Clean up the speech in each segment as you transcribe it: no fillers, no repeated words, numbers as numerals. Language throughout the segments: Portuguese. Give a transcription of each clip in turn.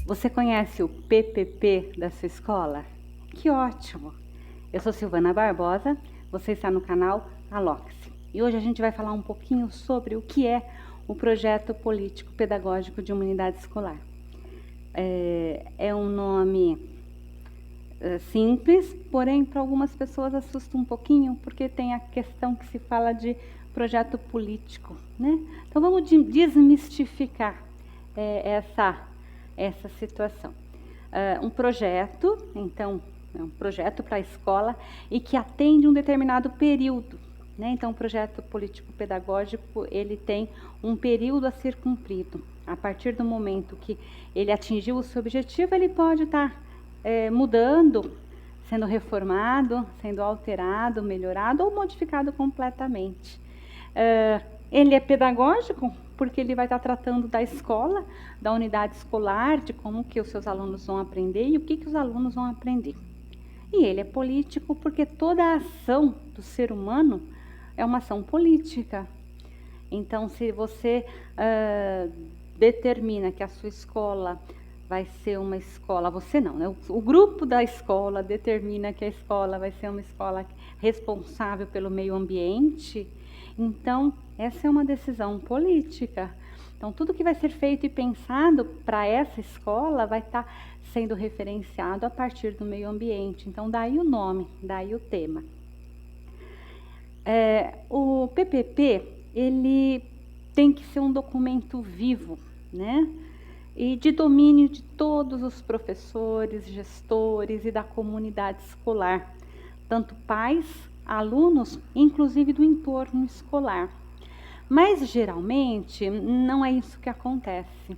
Você conhece o PPP da sua escola? Que ótimo! Eu sou Silvana Barbosa, você está no canal Alox. E hoje a gente vai falar um pouquinho sobre o que é o projeto político pedagógico de uma unidade escolar. É um nome simples, porém para algumas pessoas assusta um pouquinho, porque tem a questão que se fala de projeto político, né? Então vamos desmistificar essa situação. Um projeto, então, é um projeto para a escola e que atende um determinado período, né? Então, o projeto político-pedagógico, ele tem um período a ser cumprido. A partir do momento que ele atingiu o seu objetivo, ele pode estar mudando, sendo reformado, sendo alterado, melhorado ou modificado completamente. Ele é pedagógico porque ele vai estar tratando da escola, da unidade escolar, de como que os seus alunos vão aprender e o que os alunos vão aprender. E ele é político porque toda a ação do ser humano é uma ação política. Então, se você determina que a sua escola vai ser uma escola, você não, né? O grupo da escola determina que a escola vai ser uma escola responsável pelo meio ambiente, então essa é uma decisão política. Então tudo que vai ser feito e pensado para essa escola vai estar sendo referenciado a partir do meio ambiente. Então daí o nome, daí o tema. O PPP, ele tem que ser um documento vivo, né? E de domínio de todos os professores, gestores e da comunidade escolar, tanto pais, alunos, inclusive do entorno escolar. Mas geralmente não é isso que acontece.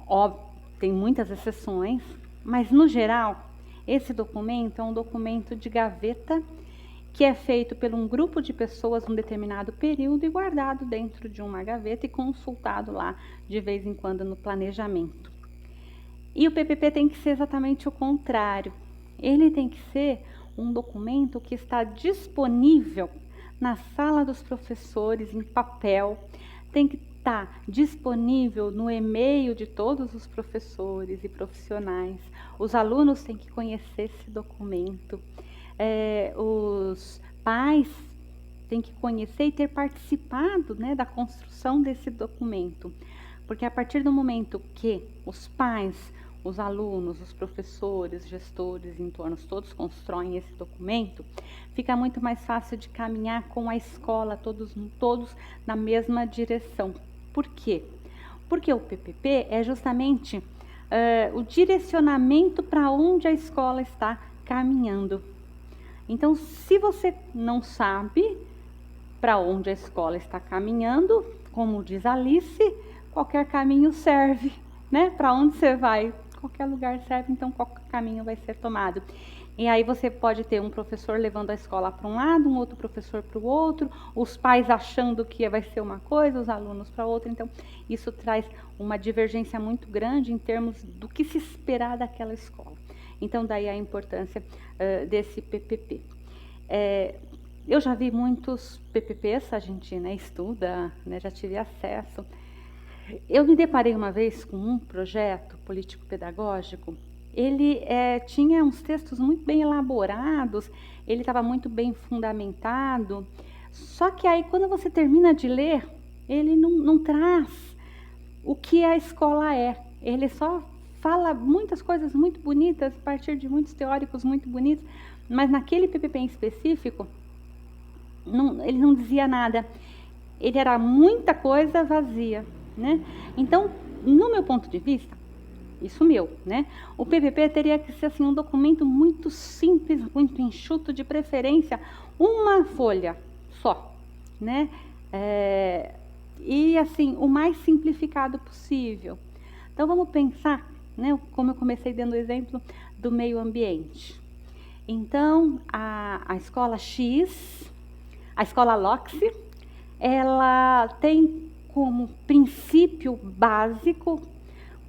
Óbvio, tem muitas exceções, mas no geral esse documento é um documento de gaveta que é feito por um grupo de pessoas num determinado período e guardado dentro de uma gaveta e consultado lá de vez em quando no planejamento. E o PPP tem que ser exatamente o contrário. Ele tem que ser um documento que está disponível na sala dos professores em papel, tem que estar disponível no e-mail de todos os professores e profissionais. Os alunos têm que conhecer esse documento. Os pais têm que conhecer e ter participado, né, da construção desse documento, porque a partir do momento que os pais, os alunos, os professores, gestores, entornos, todos constroem esse documento, fica muito mais fácil de caminhar com a escola, todos na mesma direção. Por quê? Porque o PPP é justamente o direcionamento para onde a escola está caminhando. Então, se você não sabe para onde a escola está caminhando, como diz Alice, qualquer caminho serve, né? Para onde você vai, qualquer lugar serve, então qualquer caminho vai ser tomado. E aí você pode ter um professor levando a escola para um lado, um outro professor para o outro, os pais achando que vai ser uma coisa, os alunos para outra. Então, isso traz uma divergência muito grande em termos do que se esperar daquela escola. Então, daí a importância desse PPP. Eu já vi muitos PPPs, a gente, né, estuda, né, já tive acesso. Eu me deparei uma vez com um projeto político-pedagógico. Ele tinha uns textos muito bem elaborados, ele estava muito bem fundamentado, só que aí quando você termina de ler, ele não traz o que a escola é. Ele só fala muitas coisas muito bonitas, a partir de muitos teóricos muito bonitos, mas naquele PPP em específico, ele não dizia nada. Ele era muita coisa vazia, né? Então, no meu ponto de vista, isso meu, né? O PPP teria que ser assim, um documento muito simples, muito enxuto, de preferência, uma folha só, né? E assim, o mais simplificado possível. Então, vamos pensar, né? Como eu comecei dando o exemplo do meio ambiente. Então, a escola X, a escola Loxi, ela tem como princípio básico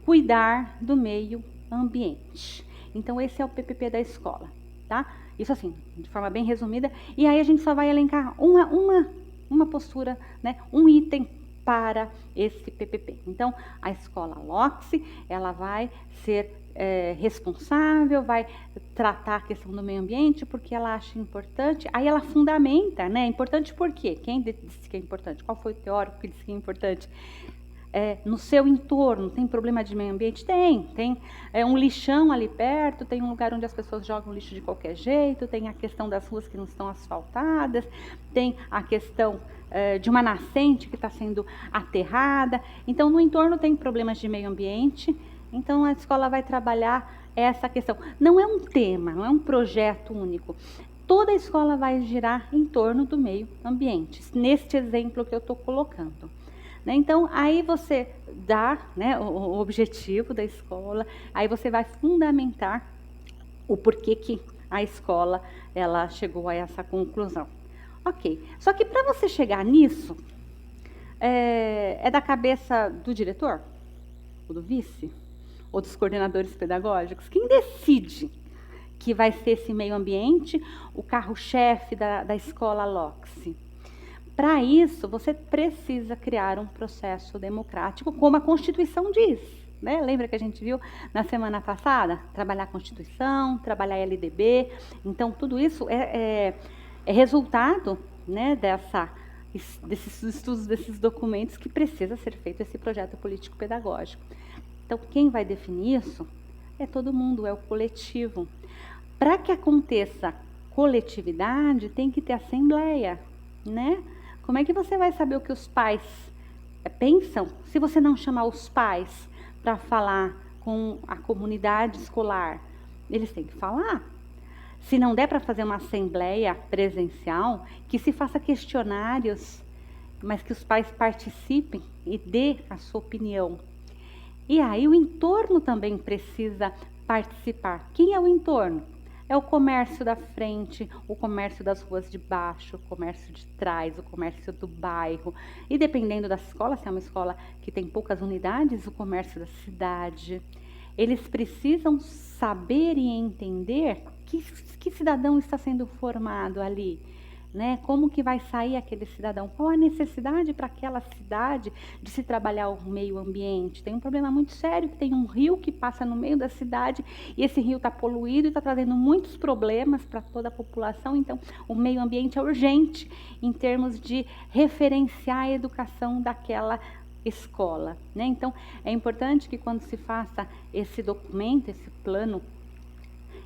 cuidar do meio ambiente. Então, esse é o PPP da escola, tá? Isso assim, de forma bem resumida. E aí a gente só vai elencar uma postura, né? Um item para esse PPP. Então, a escola LOXE, ela vai ser responsável, vai tratar a questão do meio ambiente porque ela acha importante, aí ela fundamenta, né? Importante por quê? Quem disse que é importante? Qual foi o teórico que disse que é importante? No seu entorno, tem problema de meio ambiente? Tem um lixão ali perto, tem um lugar onde as pessoas jogam lixo de qualquer jeito, tem a questão das ruas que não estão asfaltadas, tem a questão de uma nascente que está sendo aterrada. Então, no entorno tem problemas de meio ambiente. Então, a escola vai trabalhar essa questão. Não é um tema, não é um projeto único. Toda a escola vai girar em torno do meio ambiente, neste exemplo que eu estou colocando. Então, aí você dá, né, o objetivo da escola, aí você vai fundamentar o porquê que a escola ela chegou a essa conclusão. Ok, só que para você chegar nisso, é da cabeça do diretor? Ou do vice? Ou dos coordenadores pedagógicos? Quem decide que vai ser esse meio ambiente o carro-chefe da escola LOXE? Para isso, você precisa criar um processo democrático, como a Constituição diz. Né? Lembra que a gente viu na semana passada? Trabalhar a Constituição, trabalhar a LDB. Então, tudo isso é resultado, né, desses estudos, desses documentos que precisa ser feito esse projeto político-pedagógico. Então, quem vai definir isso é todo mundo, é o coletivo. Para que aconteça coletividade, tem que ter assembleia, né? Como é que você vai saber o que os pais pensam se você não chamar os pais para falar com a comunidade escolar? Eles têm que falar. Se não der para fazer uma assembleia presencial, que se faça questionários, mas que os pais participem e dê a sua opinião. E aí o entorno também precisa participar. Quem é o entorno? É o comércio da frente, o comércio das ruas de baixo, o comércio de trás, o comércio do bairro. E dependendo da escola, se é uma escola que tem poucas unidades, o comércio da cidade. Eles precisam saber e entender que cidadão está sendo formado ali. Né? Como que vai sair aquele cidadão? Qual a necessidade para aquela cidade de se trabalhar o meio ambiente? Tem um problema muito sério, que tem um rio que passa no meio da cidade e esse rio está poluído e está trazendo muitos problemas para toda a população. Então, o meio ambiente é urgente em termos de referenciar a educação daquela escola. Né? Então, é importante que quando se faça esse documento, esse plano,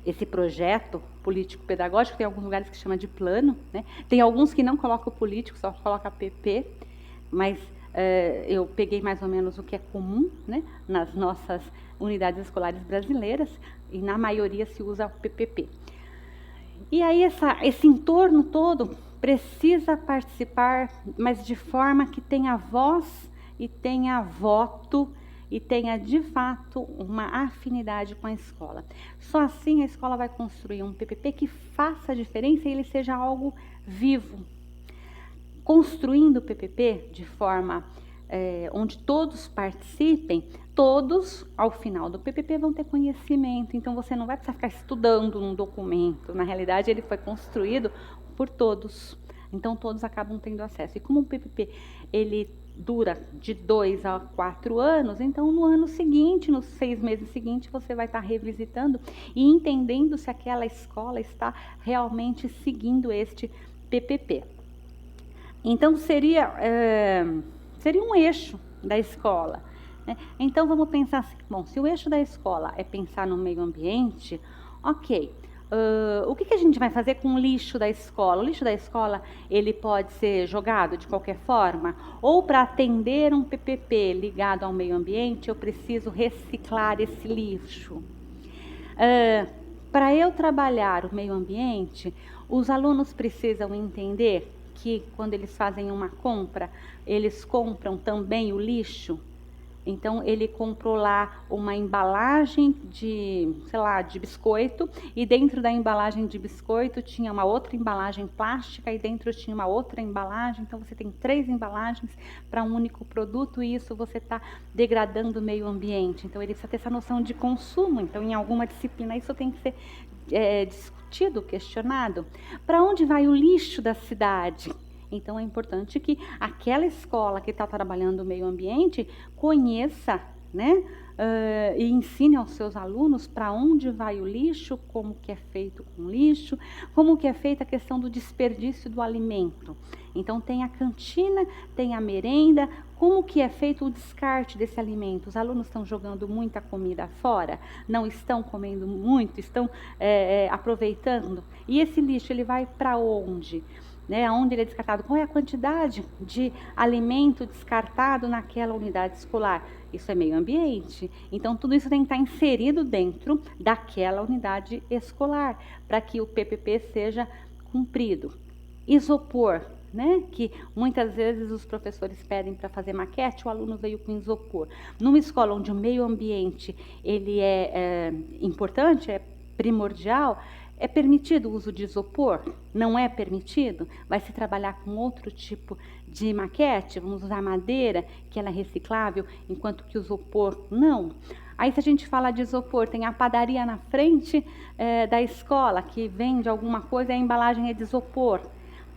esse projeto político-pedagógico, tem alguns lugares que chama de plano, né? Tem alguns que não colocam político, só coloca PP, mas eu peguei mais ou menos o que é comum, né, nas nossas unidades escolares brasileiras, e na maioria se usa o PPP. E aí esse entorno todo precisa participar, mas de forma que tenha voz e tenha voto, e tenha, de fato, uma afinidade com a escola. Só assim a escola vai construir um PPP que faça a diferença e ele seja algo vivo. Construindo o PPP de forma onde todos participem, todos, ao final do PPP, vão ter conhecimento. Então, você não vai precisar ficar estudando um documento. Na realidade, ele foi construído por todos. Então, todos acabam tendo acesso. E como o PPP, ele dura de 2 a 4 anos, então no ano seguinte, nos 6 meses seguintes, você vai estar revisitando e entendendo se aquela escola está realmente seguindo este PPP. Então seria um eixo da escola. Né? Então vamos pensar assim, bom, se o eixo da escola é pensar no meio ambiente, ok. O que a gente vai fazer com o lixo da escola? O lixo da escola, ele pode ser jogado de qualquer forma? Ou para atender um PPP ligado ao meio ambiente, eu preciso reciclar esse lixo? Para eu trabalhar o meio ambiente, os alunos precisam entender que quando eles fazem uma compra, eles compram também o lixo? Então, ele comprou lá uma embalagem de, sei lá, de biscoito, e dentro da embalagem de biscoito tinha uma outra embalagem plástica, e dentro tinha uma outra embalagem. Então, você tem 3 embalagens para um único produto, e isso você está degradando o meio ambiente. Então, ele precisa ter essa noção de consumo. Então, em alguma disciplina, isso tem que ser discutido, questionado. Para onde vai o lixo da cidade? Então é importante que aquela escola que está trabalhando o meio ambiente conheça, né, e ensine aos seus alunos para onde vai o lixo, como que é feito com lixo, como que é feita a questão do desperdício do alimento. Então tem a cantina, tem a merenda, como que é feito o descarte desse alimento? Os alunos estão jogando muita comida fora? Não estão comendo muito? Estão aproveitando? E esse lixo, ele vai para onde? Né, onde ele é descartado? Qual é a quantidade de alimento descartado naquela unidade escolar? Isso é meio ambiente. Então, tudo isso tem que estar inserido dentro daquela unidade escolar, para que o PPP seja cumprido. Isopor, né, que muitas vezes os professores pedem para fazer maquete, o aluno veio com isopor. Numa escola onde o meio ambiente ele é importante, é primordial, é permitido o uso de isopor? Não é permitido? Vai se trabalhar com outro tipo de maquete? Vamos usar madeira, que ela é reciclável, enquanto que o isopor não. Aí se a gente fala de isopor, tem a padaria na frente da escola, que vende alguma coisa e a embalagem é de isopor.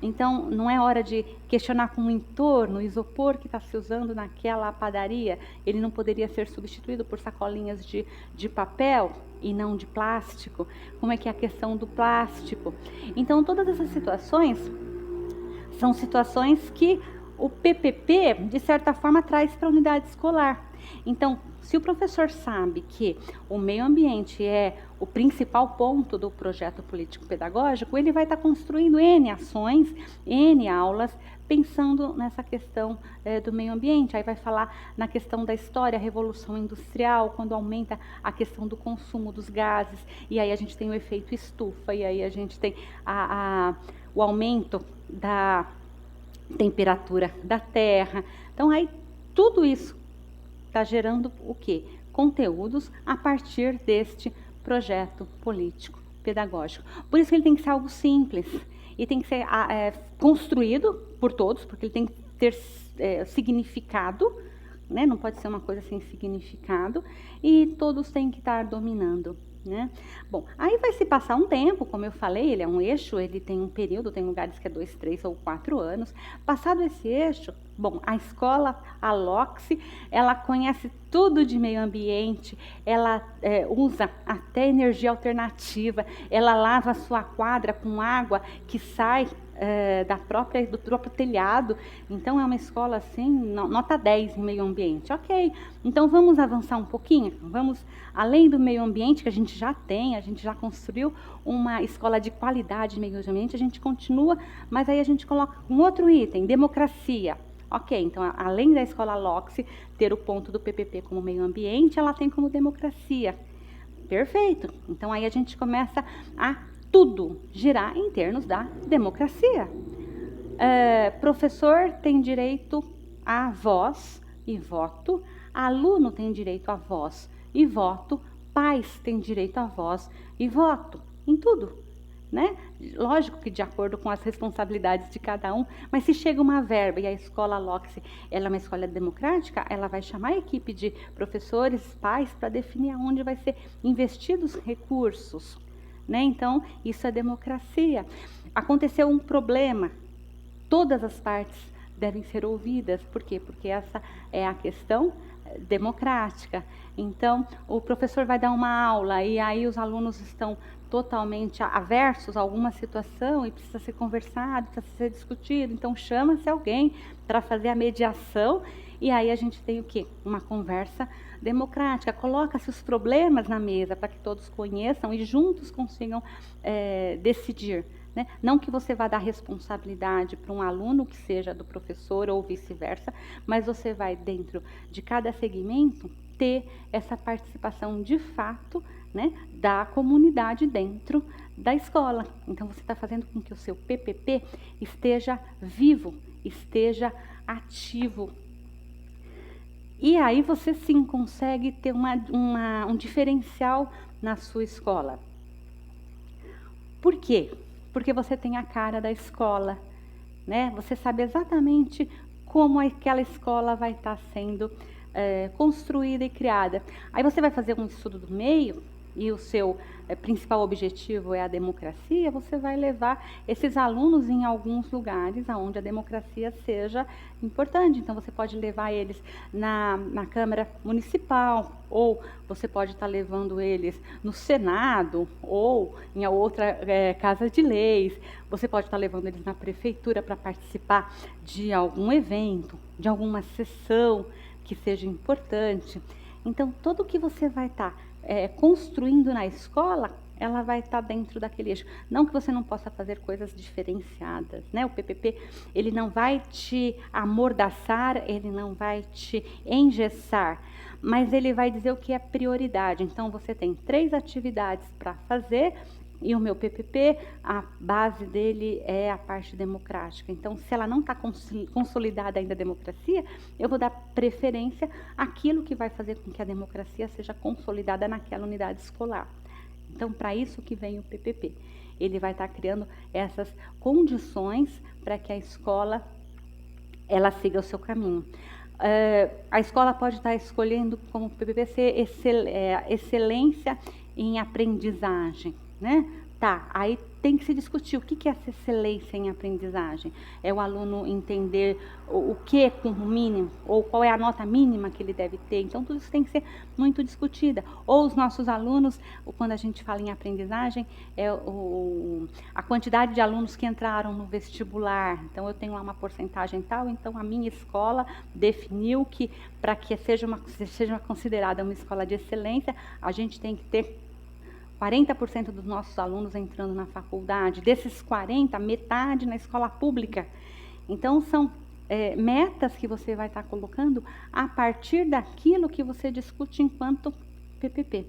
Então, não é hora de questionar com o entorno, o isopor que está se usando naquela padaria, ele não poderia ser substituído por sacolinhas de papel e não de plástico? Como é que é a questão do plástico? Então, todas essas situações são situações que o PPP, de certa forma, traz para a unidade escolar. Então, se o professor sabe que o meio ambiente é o principal ponto do projeto político-pedagógico, ele vai estar construindo N ações, N aulas, pensando nessa questão do meio ambiente. Aí vai falar na questão da história, a Revolução Industrial, quando aumenta a questão do consumo dos gases, e aí a gente tem o efeito estufa, e aí a gente tem o aumento da temperatura da Terra. Então, aí tudo isso está gerando o quê? Conteúdos a partir deste projeto político pedagógico. Por isso que ele tem que ser algo simples e tem que ser construído por todos, porque ele tem que ter significado, né? Não pode ser uma coisa sem significado, e todos têm que estar dominando, né? Bom, aí vai se passar um tempo, como eu falei, ele é um eixo, ele tem um período, tem lugares que é 2, 3 ou 4 anos. Passado esse eixo, bom, a escola, a LOCSE, ela conhece tudo de meio ambiente, ela usa até energia alternativa, ela lava a sua quadra com água que sai do próprio telhado. Então é uma escola assim, nota 10 em meio ambiente. Ok, então vamos avançar um pouquinho, vamos além do meio ambiente que a gente já tem, a gente já construiu uma escola de qualidade de meio ambiente, a gente continua, mas aí a gente coloca um outro item, democracia. Ok, então além da escola LOCSE ter o ponto do PPP como meio ambiente, ela tem como democracia. Perfeito, então aí a gente começa a tudo girar em termos da democracia. Professor tem direito a voz e voto, aluno tem direito a voz e voto, pais têm direito a voz e voto, em tudo, né? Lógico que de acordo com as responsabilidades de cada um, mas se chega uma verba e a escola LOCSE, ela é uma escola democrática, ela vai chamar a equipe de professores, pais, para definir aonde vai ser investidos recursos, né? Então, isso é democracia. Aconteceu um problema, todas as partes devem ser ouvidas. Por quê? Porque essa é a questão democrática. Então, o professor vai dar uma aula e aí os alunos estão totalmente aversos a alguma situação e precisa ser conversado, precisa ser discutido. Então, chama-se alguém para fazer a mediação e aí a gente tem o quê? Uma conversa democrática. Coloca-se os problemas na mesa para que todos conheçam e juntos consigam decidir. Né? Não que você vá dar responsabilidade para um aluno que seja do professor ou vice-versa, mas você vai, dentro de cada segmento, ter essa participação de fato, né, da comunidade dentro da escola. Então, você está fazendo com que o seu PPP esteja vivo, esteja ativo. E aí você sim consegue ter um diferencial na sua escola. Por quê? Porque você tem a cara da escola, né? Você sabe exatamente como aquela escola vai estar sendo construída e criada. Aí você vai fazer um estudo do meio, e o seu principal objetivo é a democracia, você vai levar esses alunos em alguns lugares onde a democracia seja importante. Então, você pode levar eles na Câmara Municipal, ou você pode estar levando eles no Senado, ou em outra Casa de Leis. Você pode estar levando eles na prefeitura para participar de algum evento, de alguma sessão que seja importante. Então, tudo que você vai estar construindo na escola, ela vai estar dentro daquele eixo. Não que você não possa fazer coisas diferenciadas, né? O PPP, ele não vai te amordaçar, ele não vai te engessar, mas ele vai dizer o que é prioridade. Então, você tem 3 atividades para fazer, e o meu PPP, a base dele é a parte democrática. Então, se ela não está consolidada ainda a democracia, eu vou dar preferência àquilo que vai fazer com que a democracia seja consolidada naquela unidade escolar. Então, para isso que vem o PPP. Ele vai estar criando essas condições para que a escola ela siga o seu caminho. A escola pode estar escolhendo como PPP ser excelência em aprendizagem, né? Tá, aí tem que se discutir o que é essa excelência em aprendizagem. É o aluno entender o que com o mínimo, ou qual é a nota mínima que ele deve ter. Então, tudo isso tem que ser muito discutida. Ou os nossos alunos, quando a gente fala em aprendizagem, a quantidade de alunos que entraram no vestibular. Então, eu tenho lá uma porcentagem tal, então a minha escola definiu que, para que seja considerada uma escola de excelência, a gente tem que ter 40% dos nossos alunos entrando na faculdade, desses 40, metade na escola pública. Então, são metas que você vai estar colocando a partir daquilo que você discute enquanto PPP.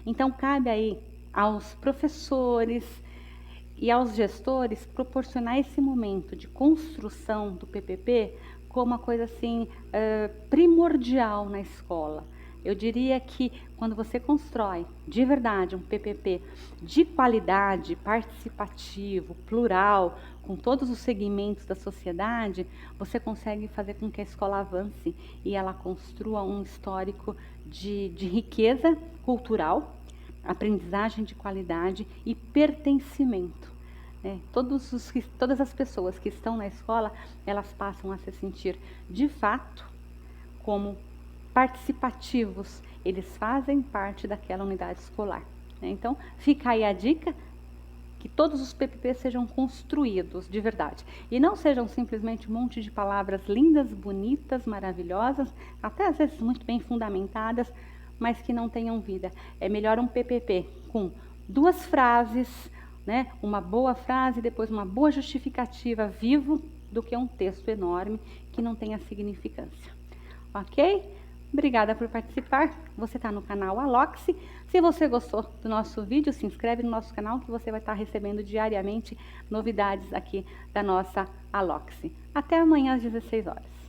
Então, cabe aí aos professores e aos gestores proporcionar esse momento de construção do PPP como uma coisa assim primordial na escola. Eu diria que quando você constrói de verdade um PPP de qualidade, participativo, plural, com todos os segmentos da sociedade, você consegue fazer com que a escola avance e ela construa um histórico de riqueza cultural, aprendizagem de qualidade e pertencimento. Todas as pessoas que estão na escola, elas passam a se sentir de fato como participativos, eles fazem parte daquela unidade escolar. Então, fica aí a dica, que todos os PPPs sejam construídos de verdade, e não sejam simplesmente um monte de palavras lindas, bonitas, maravilhosas, até às vezes muito bem fundamentadas, mas que não tenham vida. É melhor um PPP com 2 frases, né? Uma boa frase e depois uma boa justificativa vivo, do que um texto enorme que não tenha significância. Ok? Obrigada por participar. Você está no canal Aloxi. Se você gostou do nosso vídeo, se inscreve no nosso canal que você vai estar recebendo diariamente novidades aqui da nossa Aloxi. Até amanhã às 16 horas.